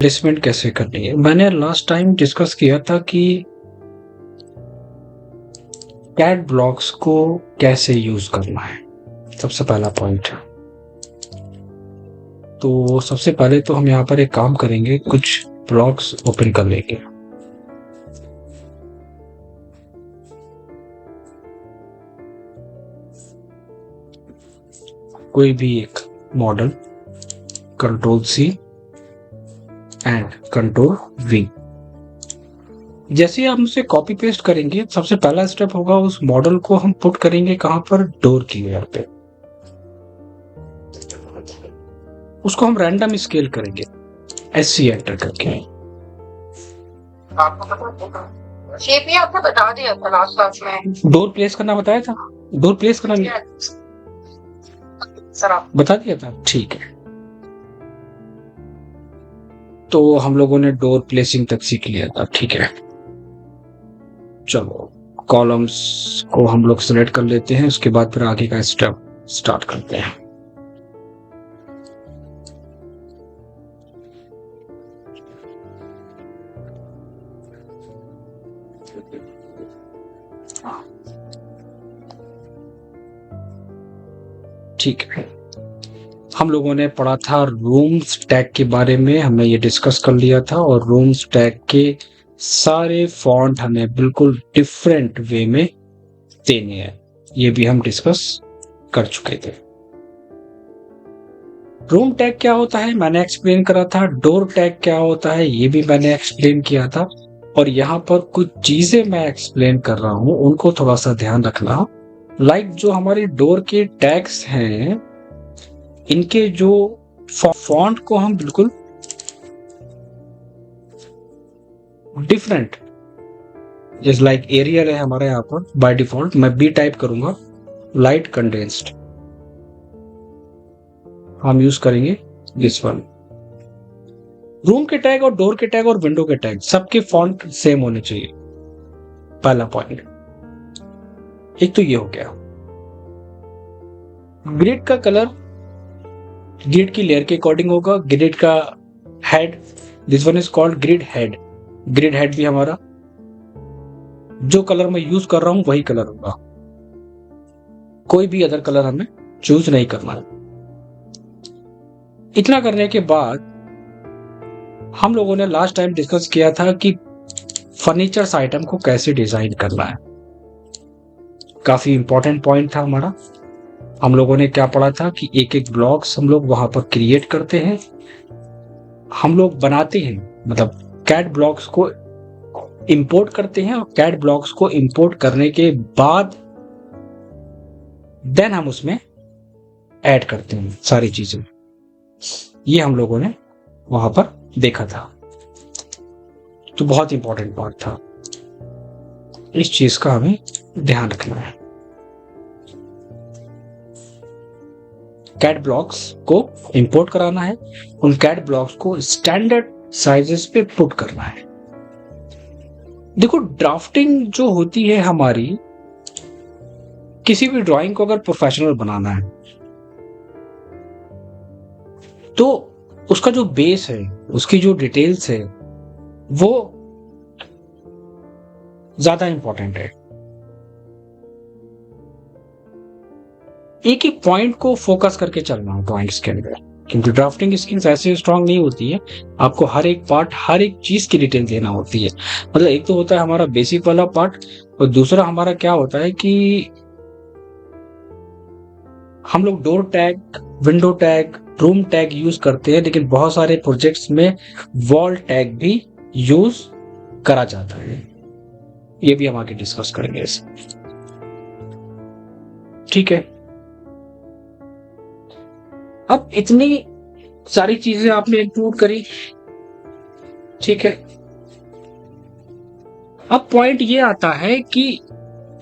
Placement कैसे करनी है। मैंने लास्ट टाइम डिस्कस किया था कि कैट ब्लॉक्स को कैसे यूज करना है, सबसे पहला पॉइंट। तो सबसे पहले तो हम यहाँ पर एक काम करेंगे, कुछ ब्लॉक्स ओपन कर लेंगे। कोई भी एक model, control c and control v. जैसे हम उसे कॉपी पेस्ट करेंगे, सबसे पहला स्टेप होगा उस मॉडल को हम पुट करेंगे कहां पर, डोर की लेयर पे। उसको हम रैंडम स्केल करेंगे SC एंटर करके। शेप ही आपको बता दिया था लास्ट क्लास में। डोर प्लेस करना बताया था, डोर प्लेस करना सर आप बता दिया था, ठीक है। तो हम लोगों ने डोर प्लेसिंग तक सीख लिया था, ठीक है। चलो कॉलम्स को हम लोग सिलेक्ट कर लेते हैं, उसके बाद फिर आगे का स्टेप स्टार्ट करते हैं। ठीक है, हम लोगों ने पढ़ा था रूम्स टैग के बारे में, हमने ये डिस्कस कर लिया था। और रूम्स टैग के सारे फॉन्ट हमें बिल्कुल डिफरेंट वे में देने हैं, ये भी हम डिस्कस कर चुके थे। रूम टैग क्या होता है मैंने एक्सप्लेन करा था, डोर टैग क्या होता है ये भी मैंने एक्सप्लेन किया था। और यहाँ पर कुछ चीजें मैं एक्सप्लेन कर रहा हूं, उनको थोड़ा सा ध्यान रखना। लाइक जो हमारी डोर के टैग्स हैं, इनके जो फॉन्ट को हम बिल्कुल डिफरेंट, जैसे लाइक एरियल है हमारा यहाँ पर बाय डिफॉल्ट, मैं बी टाइप करूंगा, लाइट कंडेंस्ड हम यूज करेंगे दिस वन। रूम के टैग और डोर के टैग और विंडो के टैग सबके फॉन्ट सेम होने चाहिए, पहला पॉइंट। एक तो ये हो गया। ग्रिड का कलर ग्रिड की लेयर के अकॉर्डिंग होगा। ग्रिड का head, this one is called grid head. Grid head भी हमारा, जो कलर मैं यूज कर रहा हूं वही कलर होगा, कोई भी अदर कलर हमें चूज नहीं करना है। इतना करने के बाद हम लोगों ने लास्ट टाइम डिस्कस किया था कि फर्नीचर्स आइटम को कैसे डिजाइन करना है, काफी इंपॉर्टेंट पॉइंट था हमारा। हम लोगों ने क्या पढ़ा था कि एक एक ब्लॉक्स हम लोग वहां पर क्रिएट करते हैं, हम लोग बनाते हैं, मतलब कैट ब्लॉक्स को इंपोर्ट करते हैं, और कैट ब्लॉक्स को इंपोर्ट करने के बाद देन हम उसमें ऐड करते हैं सारी चीजें। ये हम लोगों ने वहां पर देखा था, तो बहुत इंपॉर्टेंट पार्ट था, इस चीज का हमें ध्यान रखना है। कैट ब्लॉक्स को इंपोर्ट कराना है, उन कैट ब्लॉक्स को स्टैंडर्ड साइजेस पे पुट करना है। देखो ड्राफ्टिंग जो होती है हमारी, किसी भी ड्राइंग को अगर प्रोफेशनल बनाना है तो उसका जो बेस है, उसकी जो डिटेल्स है, वो ज्यादा इंपॉर्टेंट है। एक ही पॉइंट को फोकस करके चलना है ड्राइंग्स के अंदर, क्योंकि ड्राफ्टिंग स्किल्स ऐसे स्ट्रांग नहीं होती है, आपको हर एक पार्ट, हर एक चीज की डिटेल देना होती है। मतलब एक तो होता है हमारा बेसिक वाला पार्ट, और दूसरा हमारा क्या होता है कि हम लोग door tag, window tag, room tag use करते हैं, लेकिन बहुत सारे प्रोजेक्ट्स में वॉल टैग भी यूज करा जाता है। ये भी हम आगे डिस्कस करेंगे इसे, ठीक है। अब इतनी सारी चीजें आपने इंक्लूड करी, ठीक है। अब पॉइंट ये आता है कि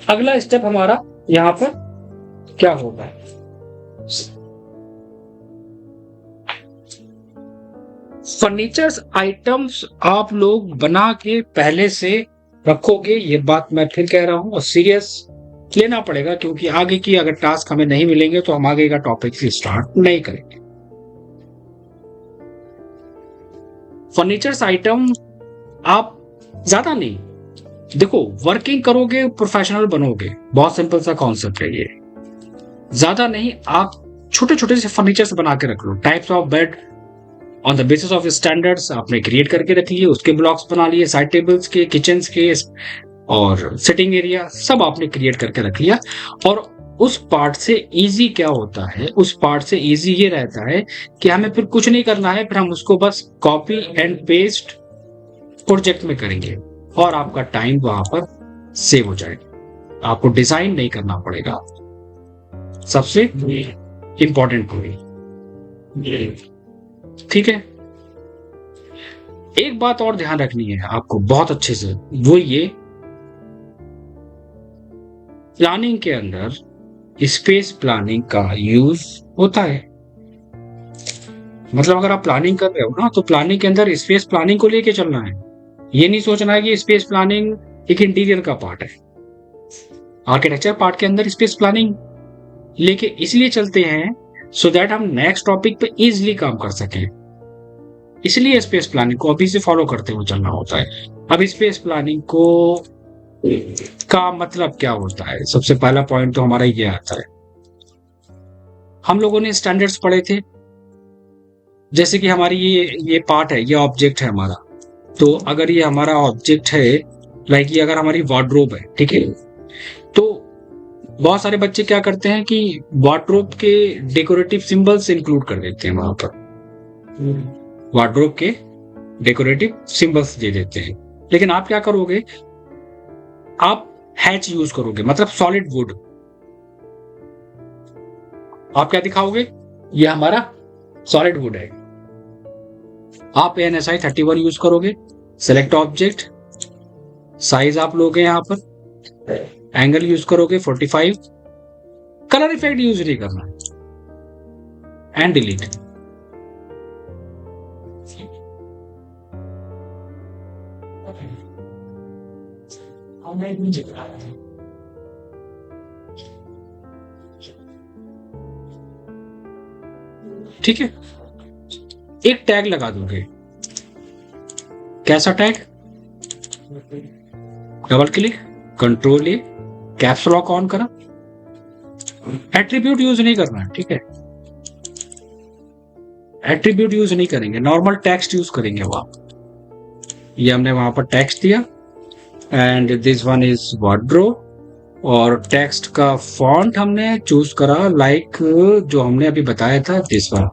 अगला स्टेप हमारा यहां पर क्या होगा। फर्नीचर्स आइटम्स आप लोग बना के पहले से रखोगे, ये बात मैं फिर कह रहा हूं, और सीरियस लेना पड़ेगा, क्योंकि आगे की अगर टास्क हमें नहीं मिलेंगे तो हम आगे का टॉपिक स्टार्ट नहीं करेंगे। फर्नीचर्स आइटम आप ज्यादा नहीं, देखो वर्किंग करोगे प्रोफेशनल बनोगे, बहुत सिंपल सा कॉन्सेप्ट है ये। ज्यादा नहीं, आप छोटे छोटे से फर्नीचर्स बना के रख लो। Types of bed on the basis of standards आपने क्रिएट करके रख लिए, उसके ब्लॉक्स बना लिए, साइड टेबल्स के, किचन के और सिटिंग एरिया सब आपने क्रिएट करके रख लिया। और उस पार्ट से इजी क्या होता है, उस पार्ट से इजी ये रहता है कि हमें फिर कुछ नहीं करना है, फिर हम उसको बस कॉपी एंड पेस्ट प्रोजेक्ट में करेंगे और आपका टाइम वहां पर सेव हो जाएगा, आपको डिजाइन नहीं करना पड़ेगा। सबसे इंपॉर्टेंट पॉइंट, ठीक है। एक बात और ध्यान रखनी है आपको बहुत अच्छे से, वो ये प्लानिंग के अंदर स्पेस प्लानिंग का यूज होता है। मतलब अगर आप प्लानिंग कर रहे हो ना, तो प्लानिंग के अंदर स्पेस प्लानिंग को लेके चलना है। ये नहीं सोचना है कि स्पेस प्लानिंग एक इंटीरियर का पार्ट है। आर्किटेक्चर पार्ट के अंदर स्पेस प्लानिंग लेके इसलिए चलते हैं सो दैट हम नेक्स्ट टॉपिक पे इजीली काम कर सकें, इसलिए स्पेस प्लानिंग को अभी से फॉलो करते हुए चलना होता है। अब स्पेस प्लानिंग को का मतलब क्या होता है, सबसे पहला पॉइंट तो हमारा ये आता है, हम लोगों ने स्टैंडर्ड्स पढ़े थे। जैसे कि हमारी ये पार्ट है, ये ऑब्जेक्ट है हमारा, तो अगर ये हमारा ऑब्जेक्ट है, लाइक ये अगर हमारी वार्डरोब है, ठीक है, तो बहुत सारे बच्चे क्या करते हैं कि वार्डरोब के डेकोरेटिव सिंबल्स इंक्लूड कर देते हैं वहां पर, वार्डरोब के डेकोरेटिव सिंबल्स दे देते हैं। लेकिन आप क्या करोगे, आप हैच यूज करोगे, मतलब सॉलिड वुड। आप क्या दिखाओगे, ये हमारा सॉलिड वुड है। आप ANSI 31 यूज करोगे। सेलेक्ट ऑब्जेक्ट, साइज आप लोगे यहां पर, एंगल यूज करोगे 45, कलर इफेक्ट यूज नहीं करना, एंड डिलीट। ठीक है, एक टैग लगा दोगे। कैसा tag, double click, control A, caps lock on करा। एट्रीब्यूट यूज नहीं करना है, ठीक है, एट्रीब्यूट यूज नहीं करेंगे, नॉर्मल टेक्स्ट यूज करेंगे वहां। ये हमने वहां पर टेक्स्ट दिया, and this one is wardrobe, और टेक्स्ट का फॉन्ट हमने चूज करा लाइक जो हमने अभी बताया था, दिस वन,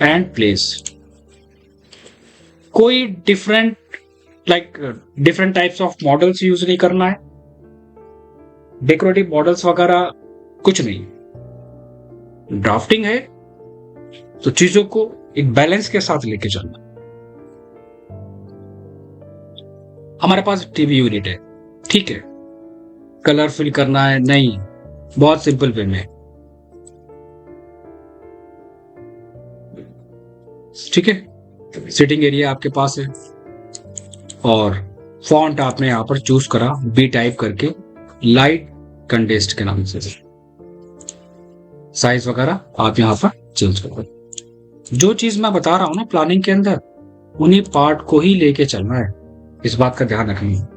एंड प्लेस। कोई different different types of models use नहीं करना है, डेकोरेटिव मॉडल्स वगैरह कुछ नहीं। ड्राफ्टिंग है तो चीजों को एक बैलेंस के साथ लेके चलना। हमारे पास टीवी यूनिट है, ठीक है, कलर फिल करना है नहीं, बहुत सिंपल वे में, ठीक है। सिटिंग एरिया आपके पास है और फॉन्ट आपने यहां पर चूज करा बी टाइप करके, लाइट कंडेस्ड के नाम से। साइज वगैरह आप यहां पर चूज करो। जो चीज मैं बता रहा हूं ना प्लानिंग के अंदर, उन्हीं पार्ट को ही लेके चलना है, इस बात का ध्यान रखना है।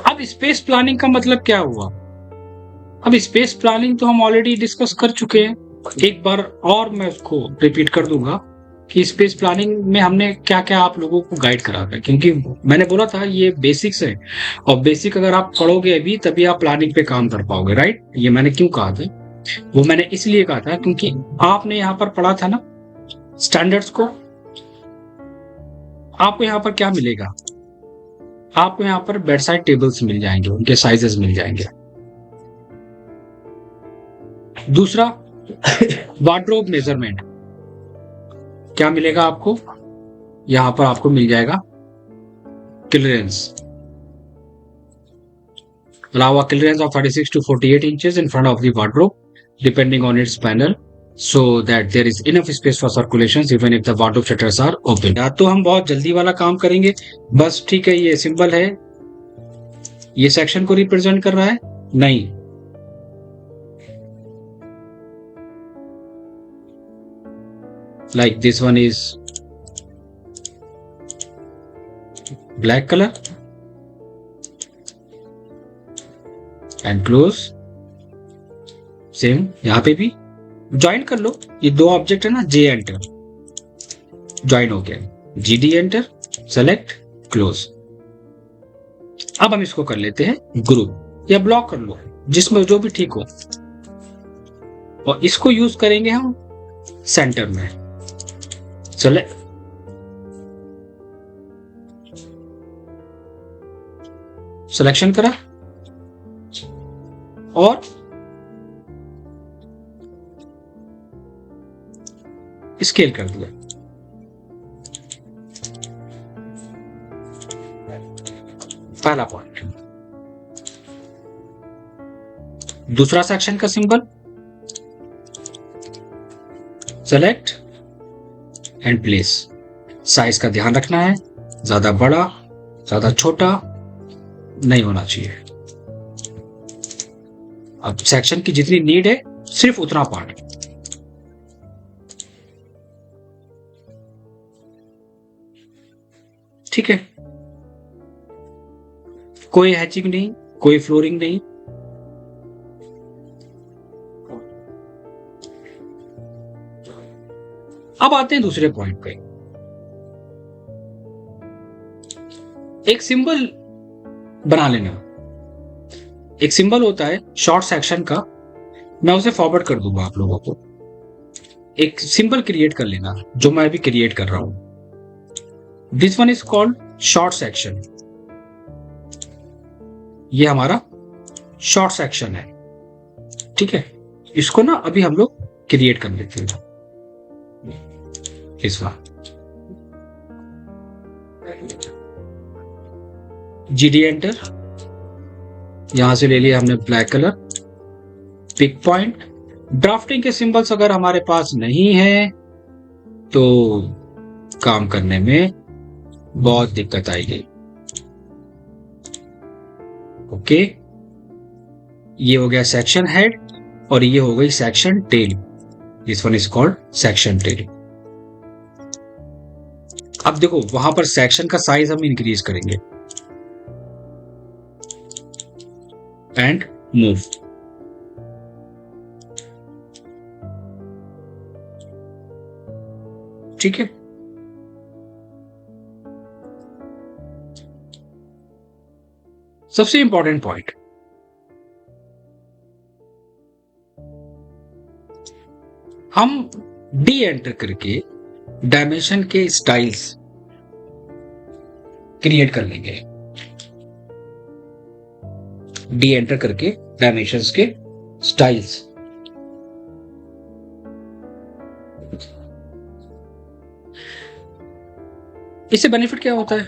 अब स्पेस प्लानिंग का मतलब क्या हुआ, अब स्पेस प्लानिंग तो हम ऑलरेडी डिस्कस कर चुके हैं, एक बार और मैं उसको रिपीट कर दूंगा कि स्पेस प्लानिंग में हमने क्या क्या आप लोगों को गाइड करा था, क्योंकि मैंने बोला था ये बेसिक्स है, और बेसिक अगर आप पढ़ोगे अभी तभी आप प्लानिंग पे काम कर पाओगे, राइट। ये मैंने क्यों कहा था, वो मैंने इसलिए कहा था क्योंकि आपने यहां पर पढ़ा था ना स्टैंडर्ड्स को। आपको यहां पर क्या मिलेगा, आपको यहां पर बेड साइड टेबल्स मिल जाएंगे, उनके साइजेस मिल जाएंगे। दूसरा वार्डरोब मेजरमेंट क्या मिलेगा आपको, यहां पर आपको मिल जाएगा clearance, allow a clearance of 36 to 48 inches in front of the wardrobe depending on its panel so that there is enough space for circulations even if the wardrobe shutters are open। या तो हम बहुत जल्दी वाला काम करेंगे बस, ठीक है, ये सिंबल है, ये सेक्शन को रिप्रेजेंट कर रहा है, नहीं, like this one is black color and close. Same यहां पे भी ज्वाइन कर लो, ये दो ऑब्जेक्ट है ना, जे एंटर ज्वाइन हो गया, GD एंटर, सेलेक्ट, क्लोज। अब हम इसको कर लेते हैं ग्रुप या ब्लॉक कर लो, जिसमें जो भी ठीक हो, और इसको यूज करेंगे हम सेंटर में। सेलेक्ट, सिलेक्शन करा और स्केल कर दिया। पहला पॉइंट। दूसरा सेक्शन का symbol, select and place. Size का ध्यान रखना है, ज्यादा बड़ा ज्यादा छोटा नहीं होना चाहिए। अब सेक्शन की जितनी नीड है सिर्फ उतना पार्ट। ठीक है, कोई हैचिंग नहीं, कोई फ्लोरिंग नहीं। अब आते हैं दूसरे पॉइंट पे। एक सिंबल बना लेना। एक सिंबल होता है शॉर्ट सेक्शन का, मैं उसे फॉरवर्ड कर दूंगा आप लोगों को। एक सिंबल क्रिएट कर लेना, जो मैं अभी क्रिएट कर रहा हूं। This one is called short section. ये हमारा शॉर्ट सेक्शन है। ठीक है, इसको ना अभी हम लोग क्रिएट कर लेते हैं। इस बार GD एंटर, यहां से ले लिया हमने black colour, pick point. Drafting के सिंबल्स अगर हमारे पास नहीं है तो काम करने में बहुत दिक्कत आएगी। ओके, ये हो गया सेक्शन हेड और ये हो गई section tail. This one is called section tail. अब देखो, वहां पर सेक्शन का साइज हम इंक्रीज करेंगे एंड मूव। ठीक है, सबसे इंपॉर्टेंट पॉइंट, हम डी एंटर करके डायमेंशन के स्टाइल्स क्रिएट कर लेंगे। डी एंटर करके डायमेंशंस के स्टाइल्स। इससे बेनिफिट क्या होता है?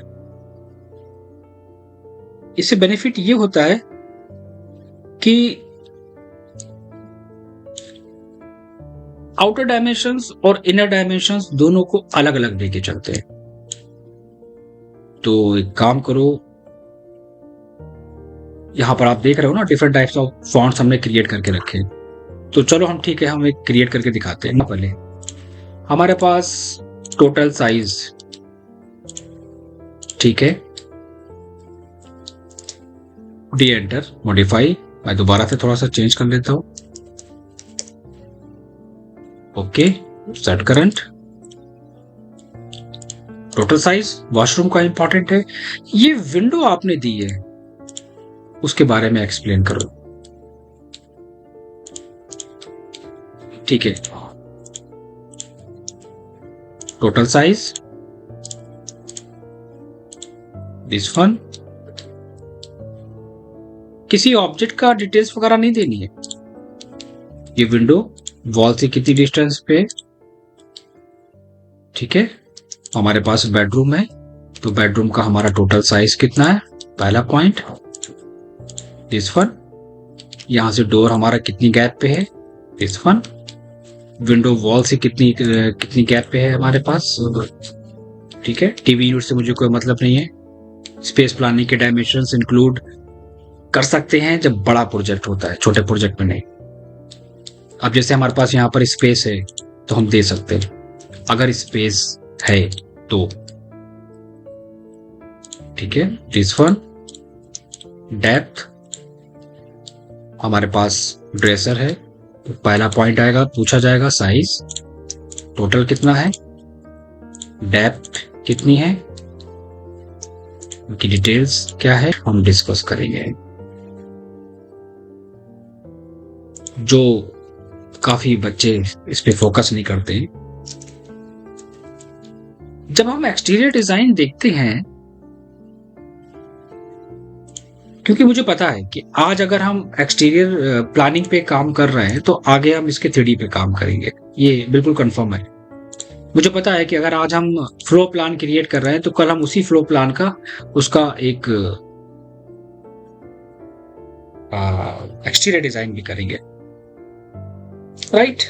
इससे बेनिफिट ये होता है कि आउटर डायमेंशंस और इनर डायमेंशंस दोनों को अलग अलग लेके चलते हैं। तो एक काम करो, यहां पर आप देख रहे हो ना, डिफरेंट टाइप्स ऑफ फॉन्ट्स हमने क्रिएट करके रखे। तो चलो हम, ठीक है, हम एक क्रिएट करके दिखाते हैं। पहले हमारे पास टोटल साइज, ठीक है, डी एंटर, मॉडिफाई। मैं दोबारा से थोड़ा सा चेंज कर लेता हूं। Okay, set current, total size. Washroom का इंपॉर्टेंट है। ये विंडो आपने दी है, उसके बारे में एक्सप्लेन करो। ठीक है, टोटल साइज, दिस वन। किसी ऑब्जेक्ट का डिटेल्स वगैरह नहीं देनी है। ये विंडो वॉल से कितनी डिस्टेंस पे, ठीक है। हमारे पास बेडरूम है, तो बेडरूम का हमारा टोटल साइज कितना है, पहला पॉइंट, दिस वन। यहां से डोर हमारा कितनी गैप पे है, दिस वन। विंडो वॉल से कितनी गैप पे है हमारे पास, ठीक है। टीवी यूनिट से मुझे कोई मतलब नहीं है। स्पेस प्लानिंग के डायमेंशंस इंक्लूड कर सकते हैं जब बड़ा प्रोजेक्ट होता है, छोटे प्रोजेक्ट में नहीं। अब जैसे हमारे पास यहाँ पर स्पेस है तो हम दे सकते हैं। अगर स्पेस है तो। ठीक है, दिस वन डेप्थ, हमारे पास ड्रेसर है, तो पहला पॉइंट आएगा, पूछा जाएगा साइज टोटल कितना है, डेप्थ कितनी है, उनकी डिटेल्स क्या है, हम डिस्कस करेंगे। जो काफी बच्चे इस पे फोकस नहीं करते हैं। जब हम एक्सटीरियर डिजाइन देखते हैं, क्योंकि मुझे पता है कि आज अगर हम एक्सटीरियर प्लानिंग पे काम कर रहे हैं तो आगे हम इसके 3D पे काम करेंगे, ये बिल्कुल कंफर्म है। मुझे पता है कि अगर आज हम फ्लो प्लान क्रिएट कर रहे हैं तो कल हम उसी फ्लो प्लान का उसका एक एक्सटीरियर डिजाइन भी करेंगे, राइट।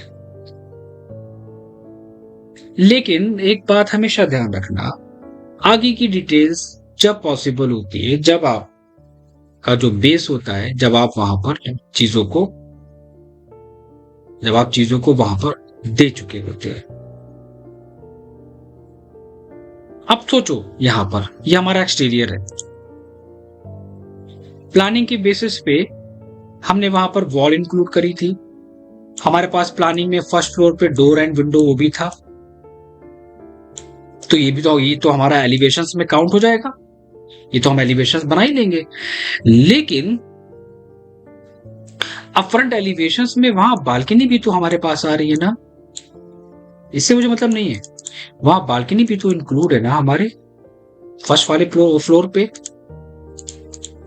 लेकिन एक बात हमेशा ध्यान रखना, आगे की डिटेल्स जब पॉसिबल होती है, जब आप का जो बेस होता है, जब आप चीजों को वहां पर दे चुके होते हैं। अब सोचो, यहां पर ये हमारा एक्सटीरियर है, प्लानिंग के बेसिस पे हमने वहां पर वॉल इंक्लूड करी थी, हमारे पास प्लानिंग में फर्स्ट फ्लोर पे डोर एंड विंडो वो भी था, तो ये तो हमारा एलिवेशंस में काउंट हो जाएगा, ये तो हम एलिवेशंस बना ही लेंगे। लेकिन अब फ्रंट एलिवेशंस में वहां बालकनी भी तो हमारे पास आ रही है ना, इससे मुझे मतलब नहीं है, वहां बालकनी भी तो इंक्लूड है ना हमारे फर्स्ट वाले फ्लोर पे।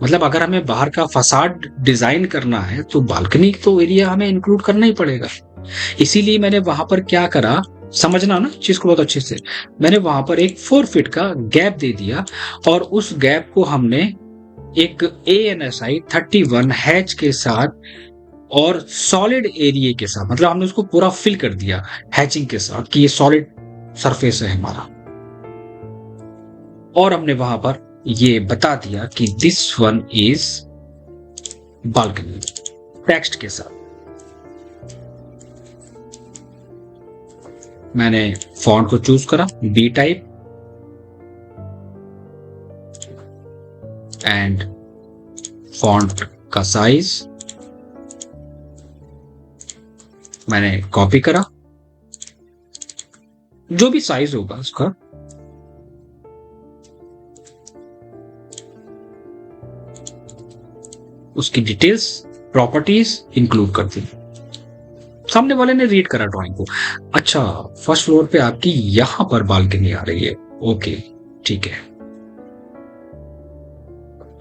मतलब अगर हमें बाहर का फसाड डिजाइन करना है तो बालकनी तो एरिया हमें इंक्लूड करना ही पड़ेगा। इसीलिए मैंने वहां पर क्या करा, समझना ना चीज को बहुत अच्छे से, मैंने वहां पर एक 4 फीट का गैप दे दिया और उस गैप को हमने एक ANSI 31 हैच के साथ और सॉलिड एरिया के साथ, मतलब हमने उसको पूरा फिल कर दिया हैचिंग के साथ कि ये सॉलिड सरफेस है हमारा, और हमने वहां पर ये बता दिया कि this one is balcony text के साथ। मैंने फॉन्ट को चूज करा B टाइप एंड फॉन्ट का साइज मैंने कॉपी करा, जो भी साइज होगा उसका, उसकी डिटेल्स प्रॉपर्टीज इंक्लूड कर दी। सामने वाले ने रीड करा ड्राइंग को, अच्छा फर्स्ट फ्लोर पे आपकी यहां पर बालकनी आ रही है, ओके ठीक है।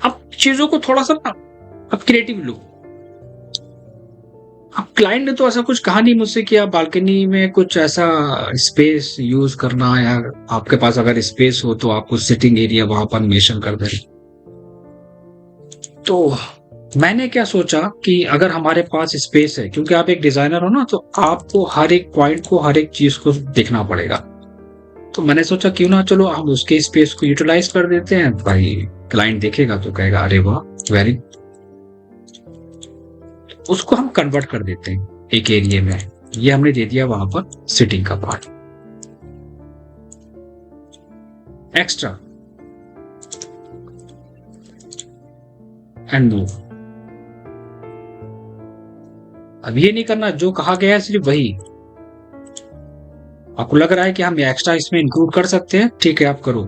अब चीजों को थोड़ा सा ना अब क्रिएटिव लो। अब क्लाइंट ने तो ऐसा कुछ कहा नहीं मुझसे कि आप बालकनी में कुछ ऐसा स्पेस यूज करना, या आपके पास अगर स्पेस हो तो आप कुछ सिटिंग एरिया वहां पर मेंशन कर दें। तो मैंने क्या सोचा कि अगर हमारे पास स्पेस है, क्योंकि आप एक डिजाइनर हो ना, तो आपको हर एक पॉइंट को, हर एक चीज को देखना पड़ेगा, तो मैंने सोचा क्यों ना चलो हम उसके स्पेस को यूटिलाइज कर देते हैं। भाई क्लाइंट देखेगा तो कहेगा अरे वाह वेरी, उसको हम कन्वर्ट कर देते हैं एक एरिया में। ये हमने दे दिया वहां पर सिटिंग का पार्ट एक्स्ट्रा एंड मूव। अब ये नहीं करना जो कहा गया है सिर्फ वही, आपको लग रहा है कि हम एक्स्ट्रा इसमें इंक्लूड कर सकते हैं, ठीक है आप करो।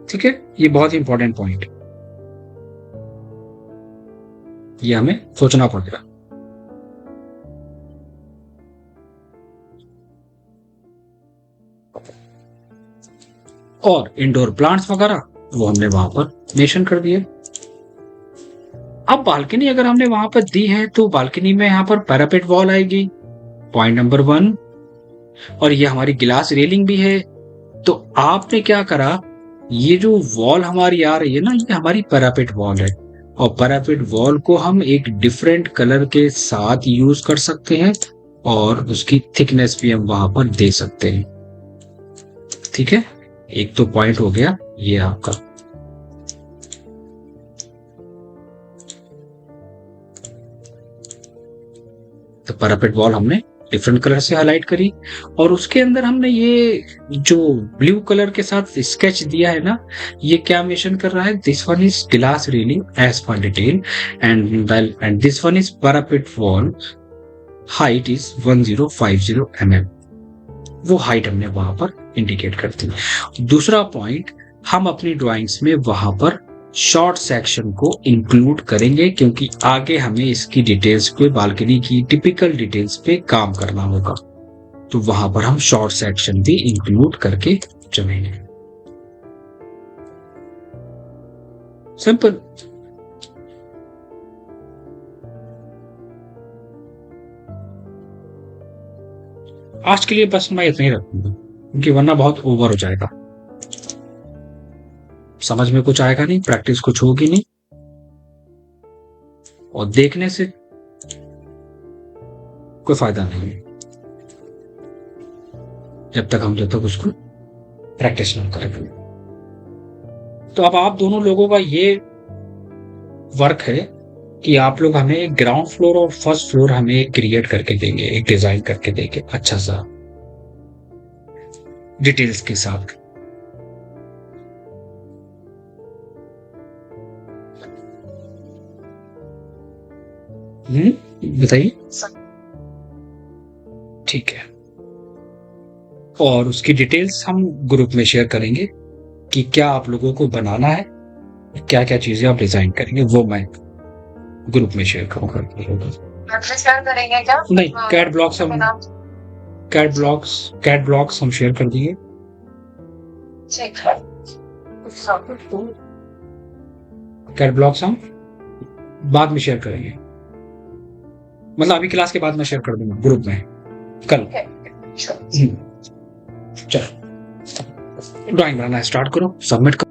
ठीक है, ये बहुत ही इंपॉर्टेंट पॉइंट, ये हमें सोचना पड़ेगा। और इंडोर प्लांट्स वगैरह वो हमने वहां पर मेंशन कर दिए। अब बालकनी अगर हमने वहां पर दी है तो बालकनी में यहाँ पर पैरापेट वॉल आएगी, पॉइंट नंबर 1, और ये हमारी ग्लास रेलिंग भी है। तो आपने क्या करा, ये जो वॉल हमारी आ रही है ना, ये हमारी पैरापेट वॉल है, और पैरापेट वॉल को हम एक डिफरेंट कलर के साथ यूज कर सकते हैं और उसकी थिकनेस भी हम वहां पर दे सकते हैं। ठीक है, एक तो पॉइंट हो गया ये आपका। तो पैरापेट वॉल हमने डिफरेंट कलर से हाईलाइट करी और उसके अंदर हमने ये जो ब्लू कलर के साथ स्केच दिया है ना, ये क्या मेंशन कर रहा है? This one is glass railing edge पर detail and this one is parapet wall, height is 1050 mm। वो हाइट हमने वहां पर इंडिकेट कर दी। दूसरा पॉइंट, हम अपनी ड्राइंग्स में वहां पर शॉर्ट सेक्शन को इंक्लूड करेंगे क्योंकि आगे हमें इसकी डिटेल्स पे, बालकनी की टिपिकल डिटेल्स पे काम करना होगा, तो वहां पर हम शॉर्ट सेक्शन भी इंक्लूड करके चलेंगे। सिंपल। आज के लिए बस मैं इतना ही रखूंगा क्योंकि वरना बहुत ओवर हो जाएगा, समझ में कुछ आएगा नहीं, प्रैक्टिस कुछ होगी नहीं और देखने से कोई फायदा नहीं है जब तक उसको प्रैक्टिस ना करें। तो अब आप दोनों लोगों का ये वर्क है कि आप लोग हमें ग्राउंड फ्लोर और फर्स्ट फ्लोर हमें क्रिएट करके देंगे, एक डिजाइन करके देंगे अच्छा सा डिटेल्स के साथ। बताइए। ठीक है, और उसकी डिटेल्स हम ग्रुप में शेयर करेंगे कि क्या आप लोगों को बनाना है, क्या क्या चीजें आप डिजाइन करेंगे, वो मैं ग्रुप में शेयर करूंगा। शेयर करेंगे क्या? नहीं, कैट ब्लॉक्स हम शेयर कर दिए। ठीक है, कैट ब्लॉक्स हम बाद में शेयर करेंगे, मतलब अभी क्लास के बाद मैं शेयर कर दूंगा ग्रुप में कल। चलो ड्राइंग बनाना स्टार्ट करो, सबमिट करो।